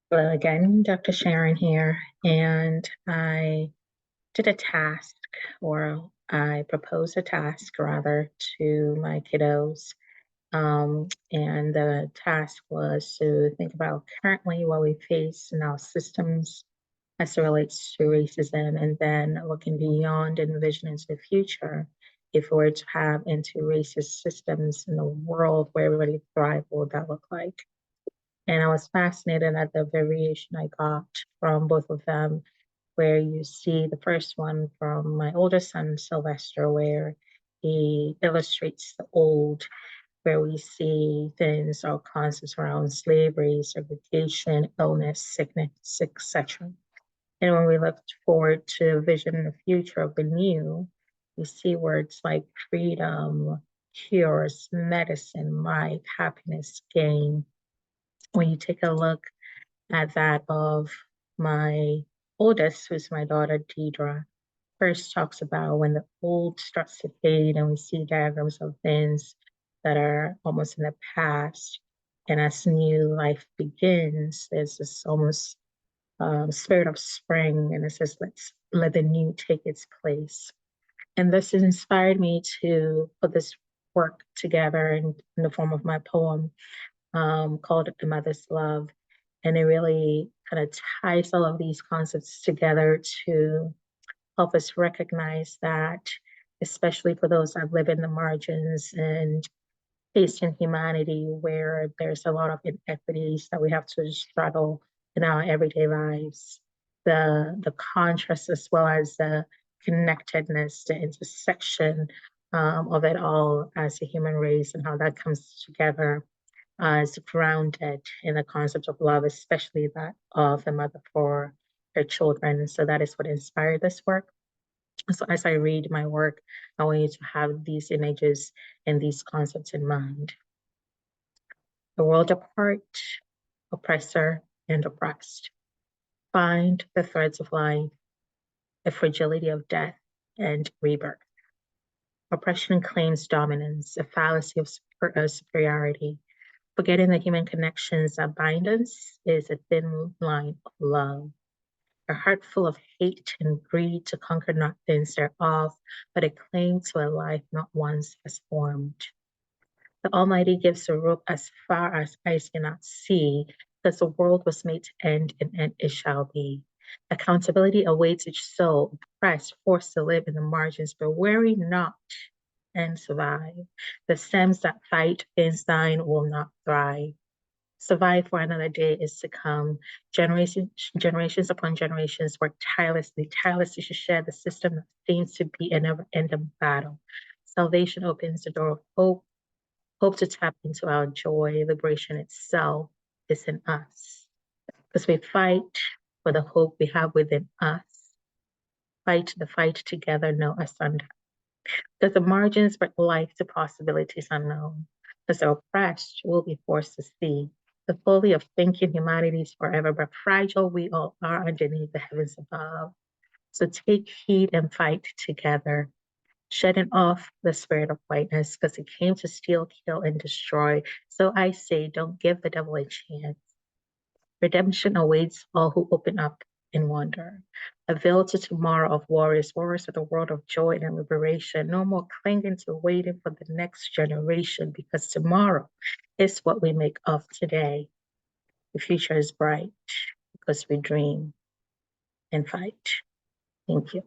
Well, again, Dr. Sharon here, and I did a task, or I proposed a task rather to my kiddos. And the task was to think about currently what we face in our systems as it relates to racism, and then looking beyond and vision into the future. If we were to have anti-racist systems in a world where everybody thrive, what would that look like? And I was fascinated at the variation I got from both of them, where you see the first one from my oldest son, Sylvester, where he illustrates the old, where we see things or concepts around slavery, segregation, illness, sickness, etc. And when we look forward to vision the future of the new, we see words like freedom, cures, medicine, life, happiness, gain. When you take a look at that of my oldest, who's my daughter, Deidre, first talks about when the old starts to fade and we see diagrams of things that are almost in the past. And as new life begins, there's this almost spirit of spring, and it says, let's let the new take its place. And this inspired me to put this work together in the form of my poem called The Mother's Love. And it really kind of ties all of these concepts together to help us recognize that, especially for those that live in the margins and facing humanity, where there's a lot of inequities that we have to straddle in our everyday lives. The contrast as well as the connectedness, the intersection of it all as a human race and how that comes together is grounded in the concept of love, especially that of the mother for her children. So that is what inspired this work. So as I read my work, I want you to have these images and these concepts in mind. The world apart, oppressor and oppressed. Find the threads of life, the fragility of death and rebirth. Oppression claims dominance, a fallacy of superiority. Forgetting the human connections that bind us is a thin line of love. A heart full of hate and greed to conquer not things thereof, but a claim to a life not once has formed. The Almighty gives a rope as far as eyes cannot see, because the world was made to end, and end it shall be. Accountability awaits each soul, oppressed, forced to live in the margins, but worry not and survive. The stems that fight against thine will not thrive. Survive for another day is to come. Generations upon generations work tirelessly to share the system that seems to be a never-ending battle. Salvation opens the door of hope. Hope to tap into our joy. Liberation itself is in us. Because we fight for the hope we have within us. Fight the fight together, no asunder. Because the margins bring life to possibilities unknown. Because the oppressed will be forced to see the folly of thinking humanity is forever, but fragile we all are underneath the heavens above. So take heed and fight together, shedding off the spirit of whiteness, because it came to steal, kill, and destroy. So I say, don't give the devil a chance. Redemption awaits all who open up in wonder. A veil to tomorrow of warriors of the world of joy and liberation. No more clinging to waiting for the next generation, because tomorrow is what we make of today. The future is bright because we dream and fight. Thank you.